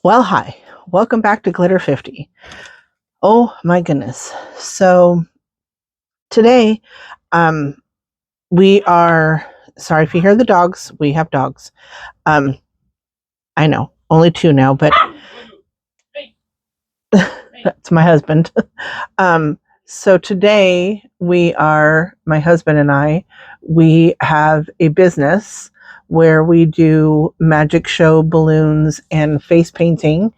Well, hi. Welcome back to Glitter 50. Oh my goodness. So today, um, we are sorry if you hear the dogs. We have dogs. Um, I know, only two now, but that's my husband. Um, so today my husband and we have a business where we do magic show balloons and face painting.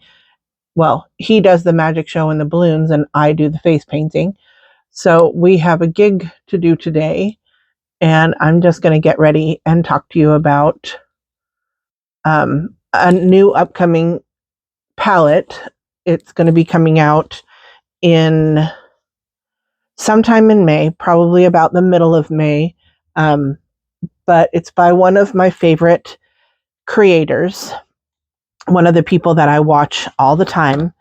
Well, he does the magic show and the balloons, and I do the face painting. So we have a gig to do today, and I'm just going to get ready and talk to you about a new upcoming palette. It's going to be coming out in sometime in May, probably about the middle of May. Um, but it's by one of my favorite creators, one of the people that I watch all the time.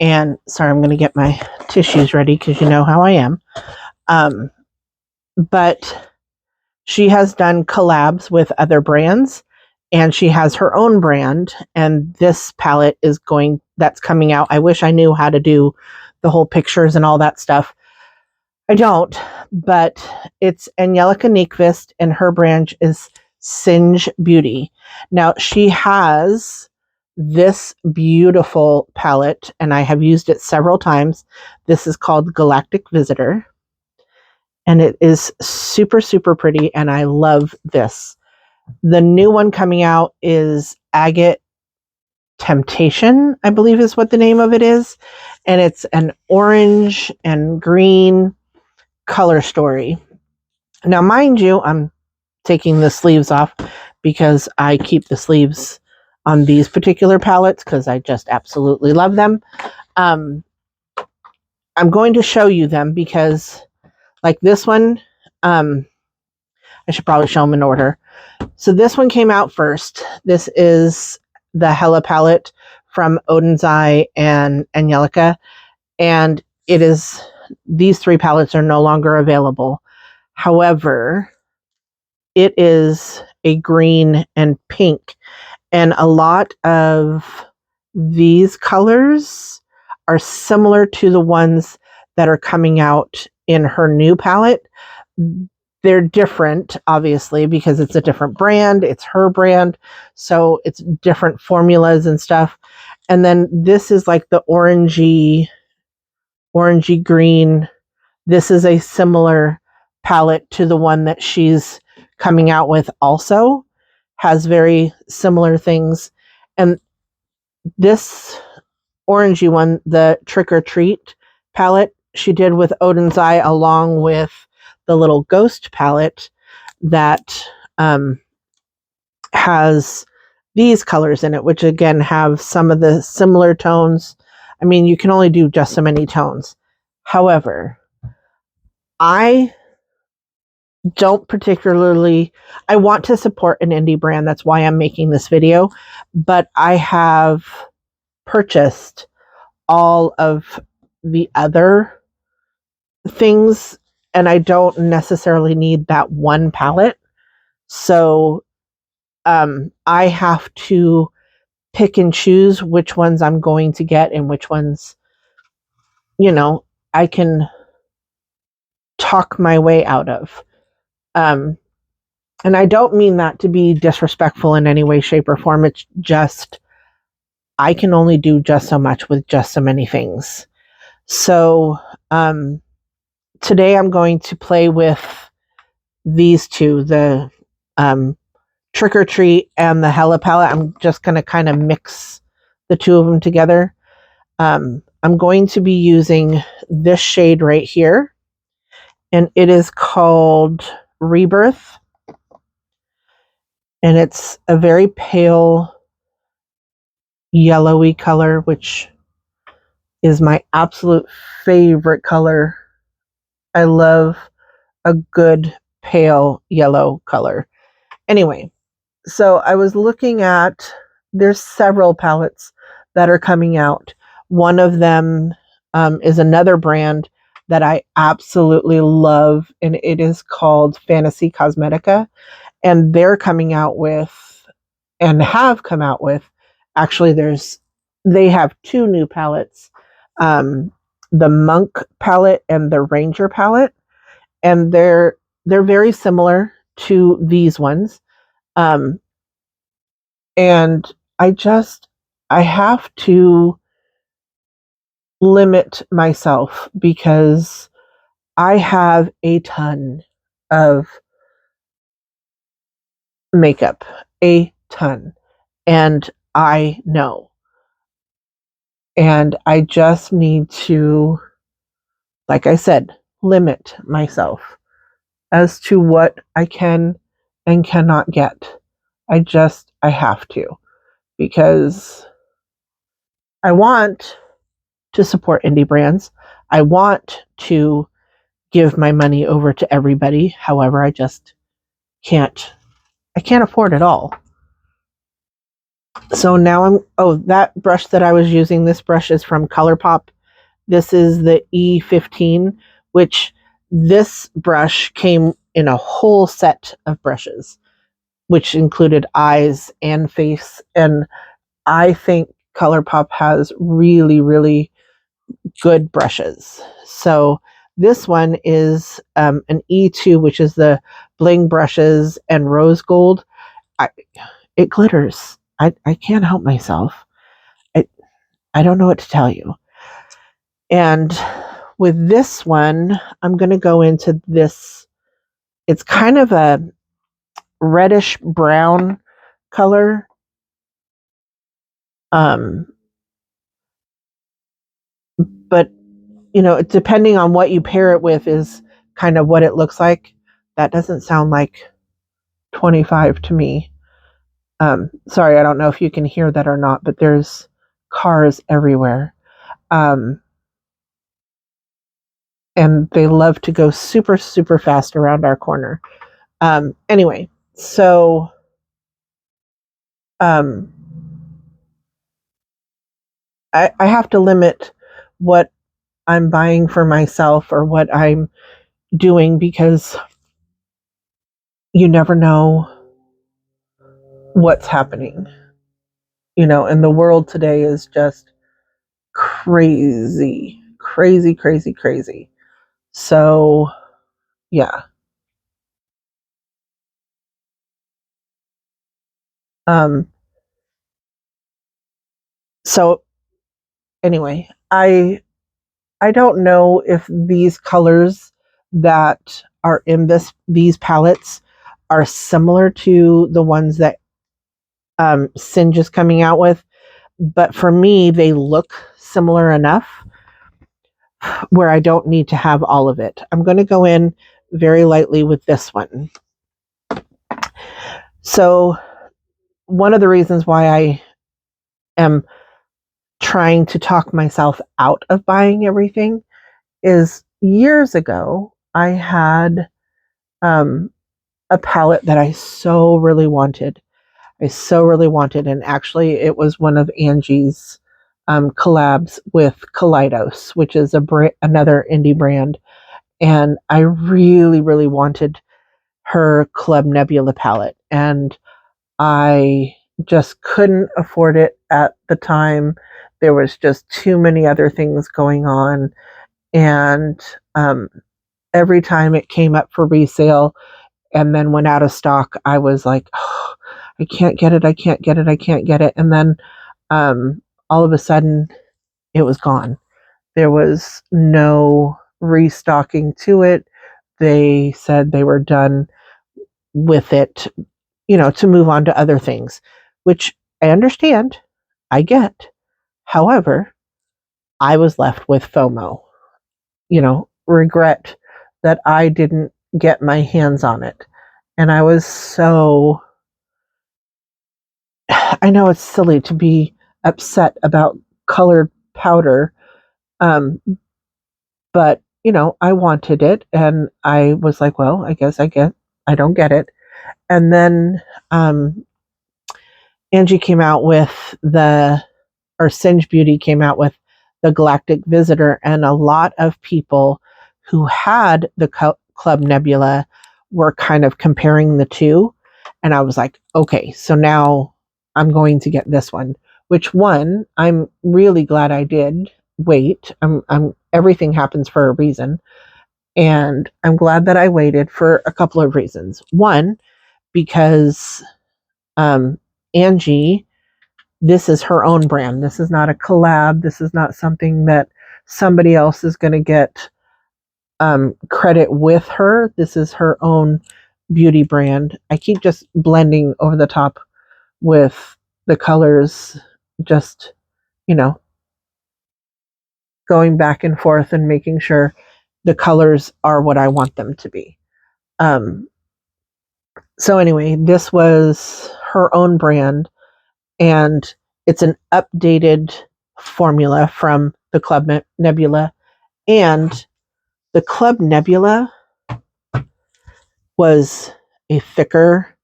And sorry, I'm going to get my tissues ready because you know how I am. But she has done collabs with other brands, and she has her own brand, and this palette that's coming out. I wish I knew how to do the whole pictures and all that stuff. I don't, but it's Angelica Nyquist, and her brand is Singe Beauty. Now, she has this beautiful palette, and I have used it several times. This is called Galactic Visitor, and it is super, super pretty, and I love this. The new one coming out is Agate Temptation, I believe is what the name of it is, and it's an orange and green color story. Now, mind you, I'm taking the sleeves off because I keep the sleeves on these particular palettes because I just absolutely love them. I'm going to show you them because, like this one, I should probably show them in order. So this one came out first. This is the Hella palette from Odin's Eye and Angelica, and these three palettes are no longer available. However, it is a green and pink, and a lot of these colors are similar to the ones that are coming out in her new palette. They're different, obviously, because it's a different brand. It's her brand, so it's different formulas and stuff. And then this is like the orangey green. This is a similar palette to the one that she's coming out with also. Has very similar things. And this orangey one, the Trick or Treat palette, she did with Odin's Eye along with the little ghost palette that has these colors in it, which again have some of the similar tones. I mean, you can only do just so many tones. However, I don't particularly, I want to support an indie brand. That's why I'm making this video. But I have purchased all of the other things, and I don't necessarily need that one palette. So I have to pick and choose which ones I'm going to get and which ones, I can talk my way out of. And I don't mean that to be disrespectful in any way, shape, or form. It's just, I can only do just so much with just so many things. So today I'm going to play with these two, the Trick or Treat and the Hella palette. I'm just going to kind of mix the two of them together. I'm going to be using this shade right here, and it is called Rebirth, and it's a very pale yellowy color, which is my absolute favorite color. I love a good pale yellow color. Anyway, so I was looking at, there's several palettes that are coming out. One of them is another brand that I absolutely love, and it is called Fantasy Cosmetica. And they're coming out with, and have come out with, actually there's they have two new palettes, the Monk palette and the Ranger palette, and they're very similar to these ones. Um, and I have to limit myself because I have a ton of makeup, a ton, and I know. And I just need to, like I said, limit myself as to what I can and cannot get. I have to, because I want to support indie brands. I want to give my money over to everybody. However, I just can't. I can't afford it all. So now that brush that I was using, this brush is from ColourPop. This is the E15, which this brush came in a whole set of brushes, which included eyes and face. And I think ColourPop has really, really good brushes. So this one is an E2, which is the bling brushes and rose gold. It glitters. I can't help myself. I, I don't know what to tell you. And with this one, I'm going to go into this. It's kind of a reddish brown color. But, depending on what you pair it with is kind of what it looks like. That doesn't sound like 25 to me. Sorry, I don't know if you can hear that or not, but there's cars everywhere. And they love to go super, super fast around our corner. Anyway, so I have to limit what I'm buying for myself or what I'm doing, because you never know what's happening. And the world today is just crazy, crazy, crazy, crazy. So, yeah. Um, so anyway, I don't know if these colors that are in these palettes are similar to the ones that Singe is coming out with, but for me, they look similar enough where I don't need to have all of it. I'm going to go in very lightly with this one. So, one of the reasons why I am trying to talk myself out of buying everything is years ago, I had a palette that I so really wanted. And actually, it was one of Angie's collabs with Kaleidos, which is another indie brand. And I really, really wanted her Club Nebula palette, and I just couldn't afford it at the time. There was just too many other things going on, and every time it came up for resale and then went out of stock, I was like, oh, I can't get it, I can't get it, I can't get it. And then all of a sudden, it was gone. There was no restocking to it. They said they were done with it, to move on to other things, which I understand, I get. However, I was left with FOMO, regret that I didn't get my hands on it. And I was so, I know it's silly to be upset about colored powder, but, I wanted it, and I was like, well, I guess I don't get it. And then Angie came out with or Singe Beauty came out with the Galactic Visitor, and a lot of people who had the Club Nebula were kind of comparing the two. And I was like, okay, so now I'm going to get this one, which one, I'm really glad I did wait. Everything happens for a reason. And I'm glad that I waited for a couple of reasons. One, because Angie, this is her own brand. This is not a collab. This is not something that somebody else is going to get credit with her. This is her own beauty brand. I keep just blending over the top with the colors, just, you know, going back and forth and making sure the colors are what I want them to be. So anyway, this was her own brand, and it's an updated formula from the Club Nebula. And the Club Nebula was a thicker,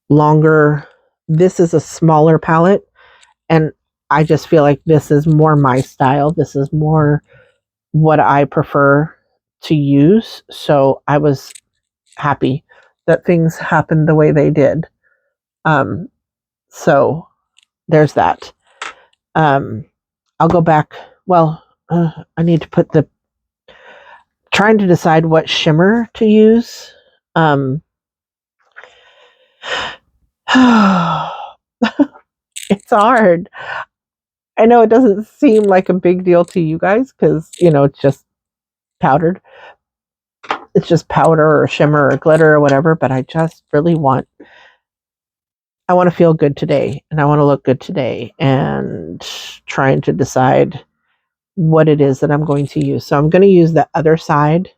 longer. This is a smaller palette, and I just feel like this is more my style. This is more what I prefer to use. So I was happy that things happened the way they did. So there's that. I'll go back. Well, I need to put trying to decide what shimmer to use. It's hard. I know it doesn't seem like a big deal to you guys because, it's just powdered. It's just powder or shimmer or glitter or whatever, but I just really I want to feel good today and I want to look good today, and trying to decide what it is that I'm going to use. So I'm going to use the other side.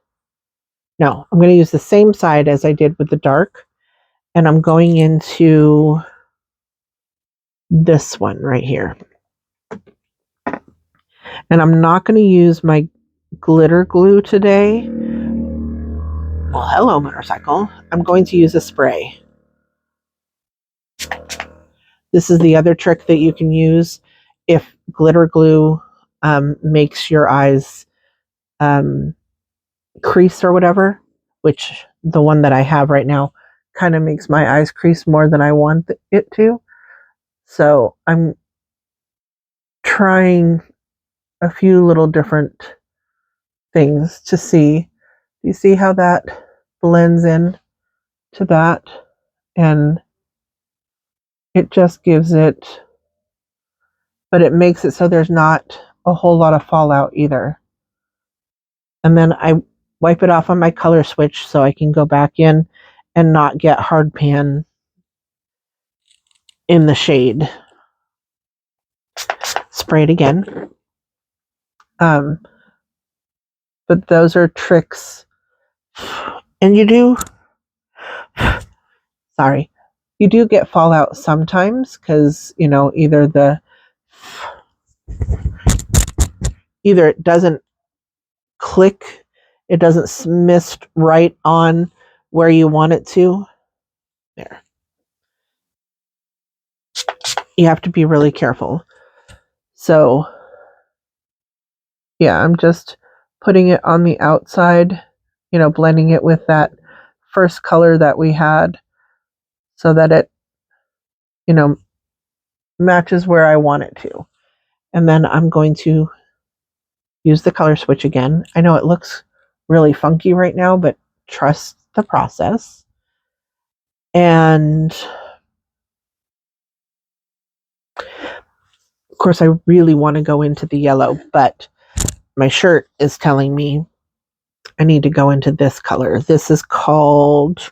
No, I'm going to use the same side as I did with the dark, and I'm going into this one right here. And I'm not going to use my glitter glue today. Well, hello, motorcycle. I'm going to use a spray. This is the other trick that you can use if glitter glue makes your eyes crease or whatever, which the one that I have right now kind of makes my eyes crease more than I want it to. So I'm trying a few little different things to see. Do you see how that blends in to that? And it just gives it, but it makes it so there's not a whole lot of fallout either. And then I wipe it off on my color switch so I can go back in and not get hard pan in the shade. Spray it again. But those are tricks. And you do get fallout sometimes because, either it doesn't click, it doesn't mist right on where you want it to. There. You have to be really careful. So, yeah, I'm just putting it on the outside, blending it with that first color that we had so that it, matches where I want it to. And then I'm going to use the color switch again. I know it looks really funky right now, but trust the process. And of course, I really want to go into the yellow, but my shirt is telling me I need to go into this color. This is called,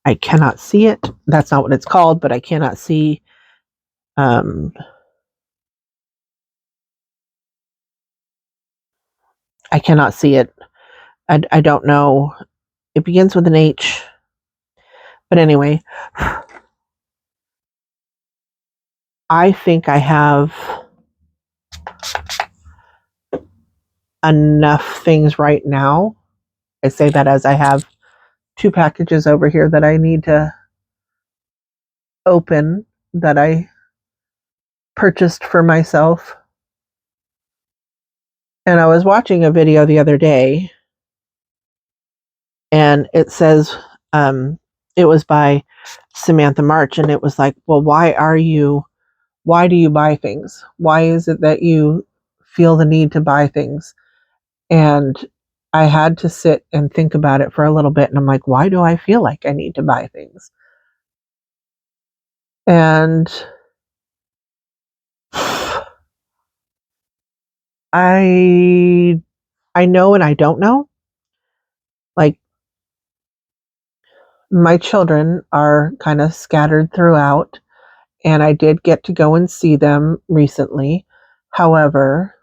I cannot see it. That's not what it's called, but I cannot see. I cannot see it. I don't know. It begins with an H. But anyway, I think I have enough things right now. I say that as I have 2 packages over here that I need to open that I purchased for myself. And I was watching a video the other day, and it says, it was by Samantha March, and it was like, well, why are you why do you buy things? Why is it that you feel the need to buy things? And I had to sit and think about it for a little bit. And I'm like, why do I feel like I need to buy things? And I know and I don't know. Like, my children are kind of scattered throughout, and I did get to go and see them recently. However,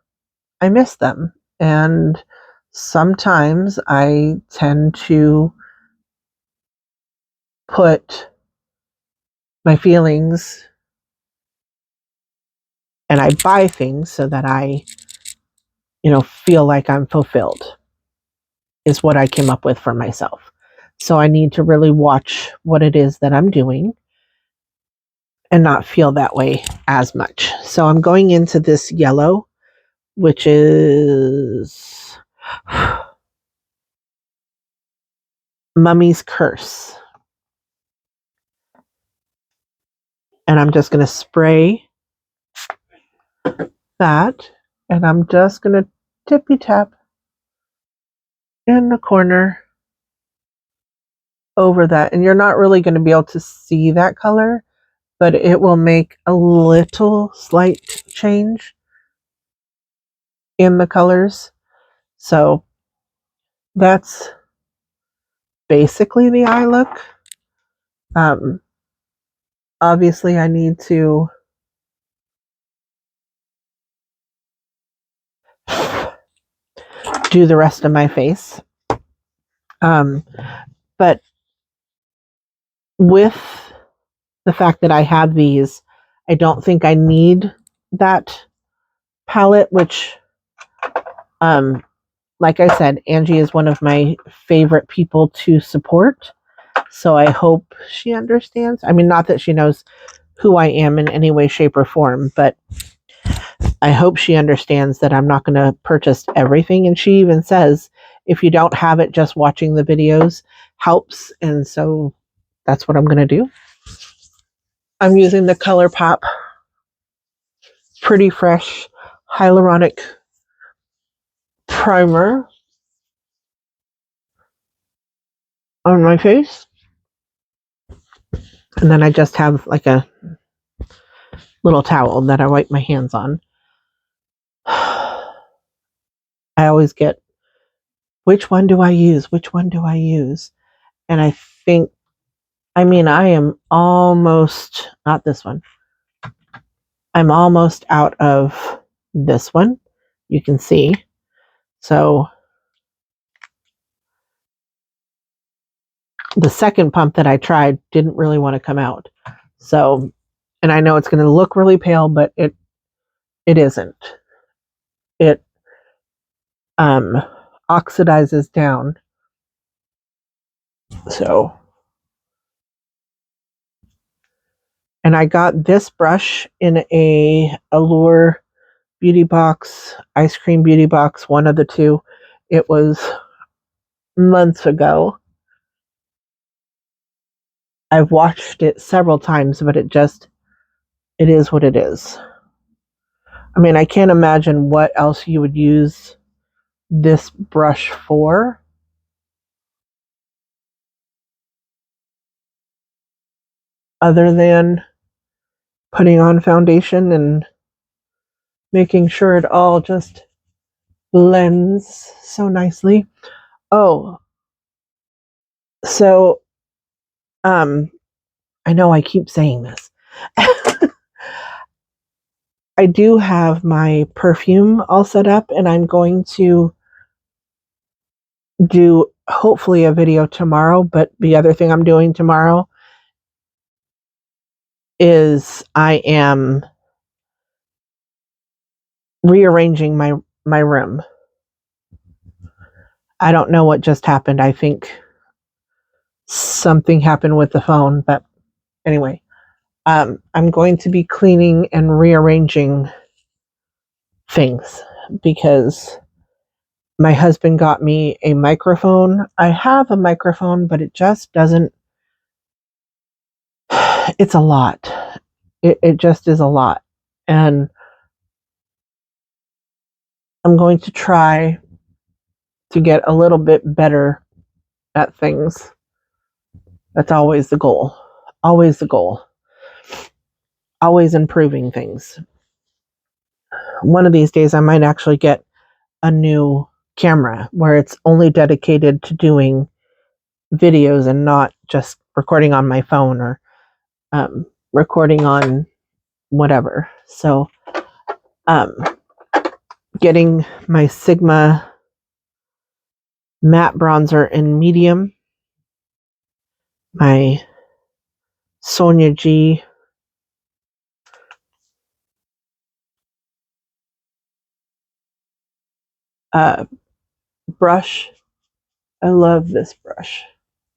I miss them. And sometimes I tend to put my feelings and I buy things so that I, feel like I'm fulfilled, is what I came up with for myself. So I need to really watch what it is that I'm doing and not feel that way as much. So I'm going into this yellow, which is Mummy's Curse. And I'm just going to spray that, and I'm just going to tippy tap in the corner over that. And you're not really going to be able to see that color, but it will make a little slight change in the colors. So that's basically the eye look. Obviously I need to do the rest of my face. But with the fact that I have these, I don't think I need that palette, which, like I said, Angie is one of my favorite people to support. So I hope she understands. I mean, not that she knows who I am in any way, shape, or form, but I hope she understands that I'm not going to purchase everything. And she even says, if you don't have it, just watching the videos helps. And so that's what I'm going to do. I'm using the ColourPop Pretty Fresh Hyaluronic Primer on my face. And then I just have like a little towel that I wipe my hands on. I always get, which one do I use? Which one do I use? And I think, I am almost, not this one. I'm almost out of this one. You can see. So the second pump that I tried didn't really want to come out. So, and I know it's going to look really pale, but it isn't. It oxidizes down. So, and I got this brush in a Allure beauty box, ice cream beauty box, one of the two. It was months ago. I've watched it several times, but it is what it is. I mean, I can't imagine what else you would use this brush for. Other than putting on foundation and making sure it all just blends so nicely. Oh, so I know I keep saying this. I do have my perfume all set up, and I'm going to do hopefully a video tomorrow, but the other thing I'm doing tomorrow is I am rearranging my room. I don't know what just happened. I think something happened with the phone, but anyway, I'm going to be cleaning and rearranging things because my husband got me a microphone. I have a microphone, but it just doesn't, it's a lot. It just is a lot. And I'm going to try to get a little bit better at things. That's always the goal. Always the goal. Always improving things. One of these days, I might actually get a new camera where it's only dedicated to doing videos and not just recording on my phone or recording on whatever. So, getting my Sigma matte bronzer in medium, my Sonia G brush. I love this brush.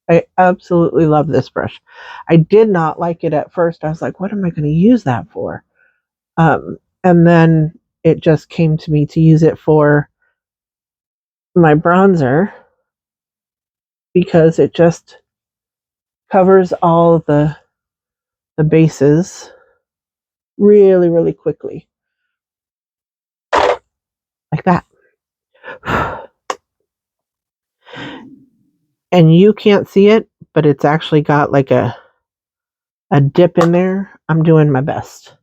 I absolutely love this brush. I did not like it at first. I was like, what am I going to use that for? And then it just came to me to use it for my bronzer because it just covers all the bases really, really quickly. Like that. And you can't see it, but it's actually got like a dip in there. I'm doing my best.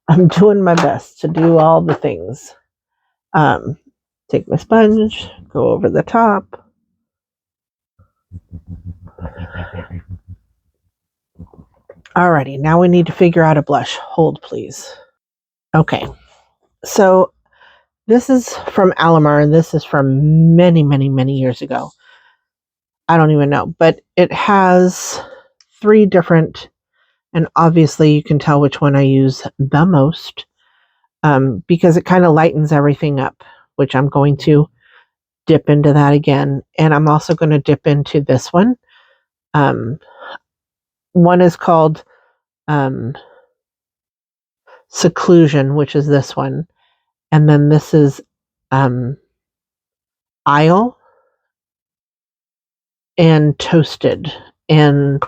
I'm doing my best to do all the things. Take my sponge, go over the top. Alrighty, now we need to figure out a blush. Hold, please. Okay, so this is from Alamar, and this is from many, many, many years ago. I don't even know, but it has 3 different, and obviously you can tell which one I use the most, because it kind of lightens everything up, which I'm going to dip into that again. And I'm also going to dip into this one. One is called Seclusion, which is this one. And then this is Isle and Toasted. And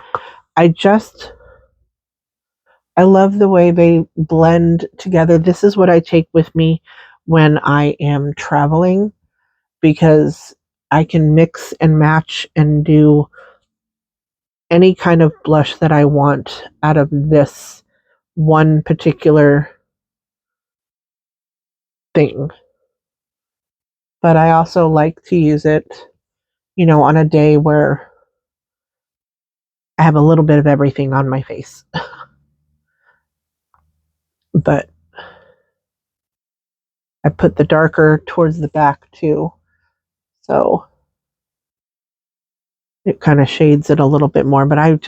I love the way they blend together. This is what I take with me when I am traveling because I can mix and match and do any kind of blush that I want out of this one particular thing. But I also like to use it, on a day where I have a little bit of everything on my face. But I put the darker towards the back too. So it kind of shades it a little bit more. But I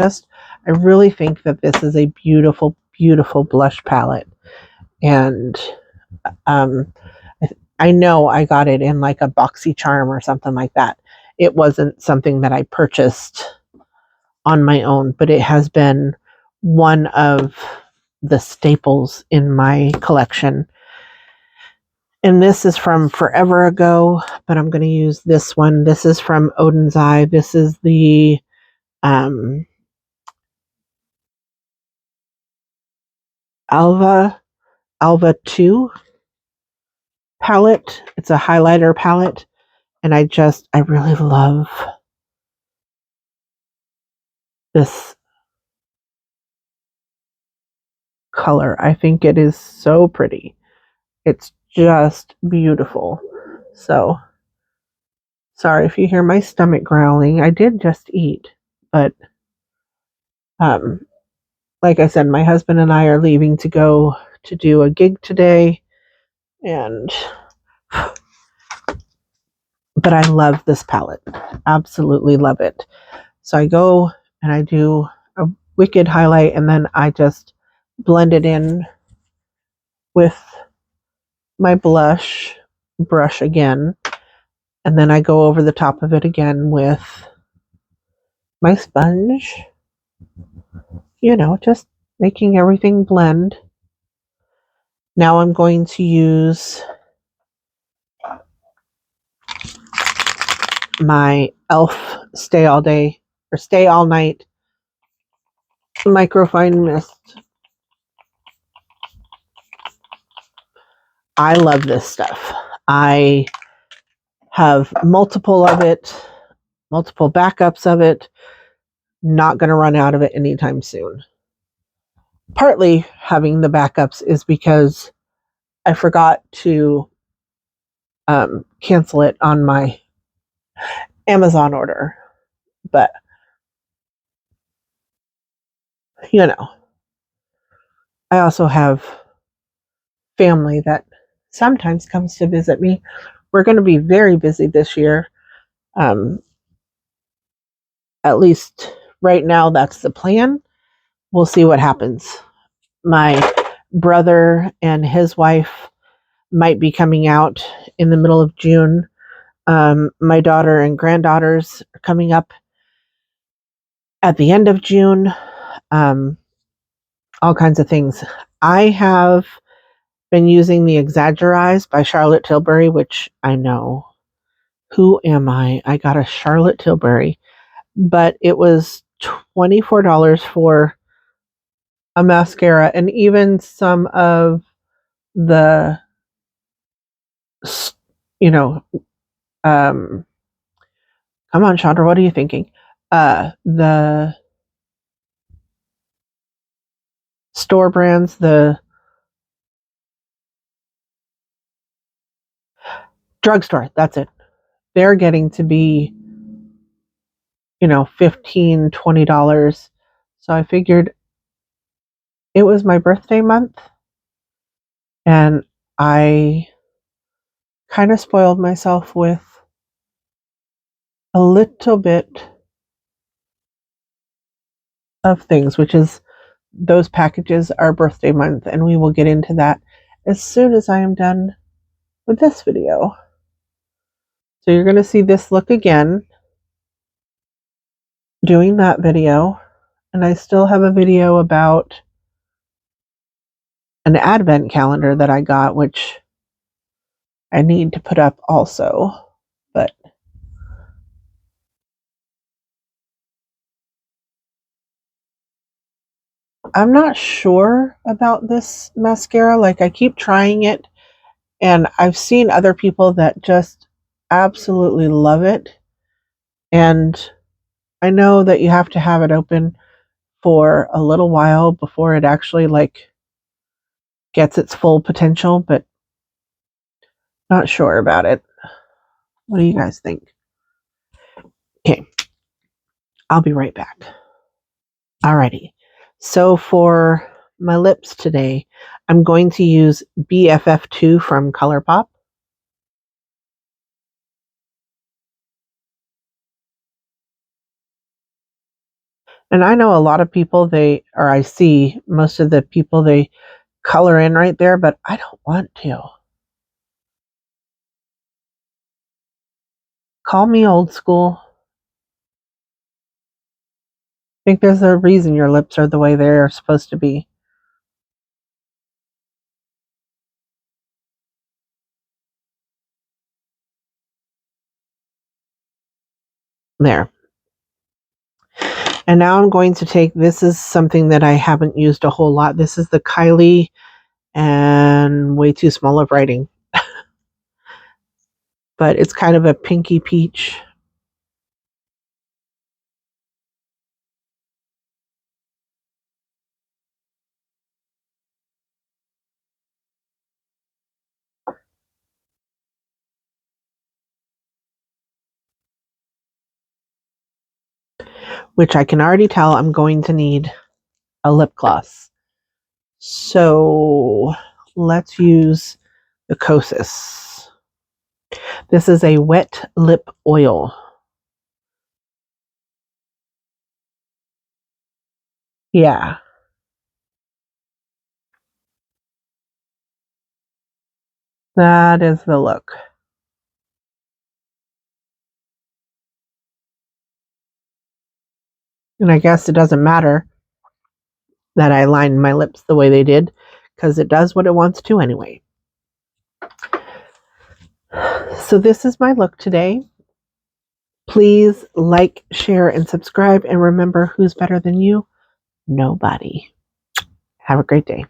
really think that this is a beautiful, beautiful blush palette. And I know I got it in like a BoxyCharm or something like that. It wasn't something that I purchased on my own, but it has been one of the staples in my collection. And this is from forever ago, but I'm going to use this one. This is from Odin's Eye. This is the Alva 2 palette. It's a highlighter palette, and I really love this color. I think it is so pretty. It's just beautiful. So, sorry if you hear my stomach growling. I did just eat, but like I said, my husband and I are leaving to go to do a gig today, but I love this palette. Absolutely love it. So I go and I do a wicked highlight, and then I just blend it in with my blush brush again, and then I go over the top of it again with my sponge, just making everything blend. Now I'm going to use my e.l.f. Stay All Day or Stay All Night Microfine Mist. I love this stuff. I have multiple of it, multiple backups of it. Not going to run out of it anytime soon. Partly having the backups is because I forgot to cancel it on my Amazon order. But, you know, I also have family that sometimes comes to visit me. We're going to be very busy this year. At least right now, that's the plan. We'll see what happens. My brother and his wife might be coming out in the middle of June. My daughter and granddaughters are coming up at the end of June. All kinds of things. I have been using the Exaggerize by Charlotte Tilbury, which I know. Who am I? I got a Charlotte Tilbury, but it was $24 for a mascara, and even some of the, you know, come on, Chandra, what are you thinking? The store brands, the drugstore, that's it. They're getting to be, $15, $20. So I figured it was my birthday month, and I kind of spoiled myself with a little bit of things, which is those packages are birthday month, and we will get into that as soon as I am done with this video. So you're going to see this look again doing that video, and I still have a video about an advent calendar that I got, which I need to put up also, but I'm not sure about this mascara. Like, I keep trying it, and I've seen other people that just absolutely love it, and I know that you have to have it open for a little while before it actually gets its full potential, but not sure about it. What do you guys think? Okay, I'll be right back. Alrighty. So for my lips today, I'm going to use BFF2 from ColourPop. And I know a lot of people, I see most of the people, they color in right there, but I don't want to. Call me old school. I think there's a reason your lips are the way they're supposed to be. There. And now I'm going to take, this is something that I haven't used a whole lot. This is the Kylie and way too small of writing. But it's kind of a pinky peach. Which I can already tell I'm going to need a lip gloss. So let's use the Kosas. This is a wet lip oil. Yeah. That is the look. And I guess it doesn't matter that I lined my lips the way they did, because it does what it wants to anyway. So this is my look today. Please like, share, and subscribe. And remember, who's better than you? Nobody. Have a great day.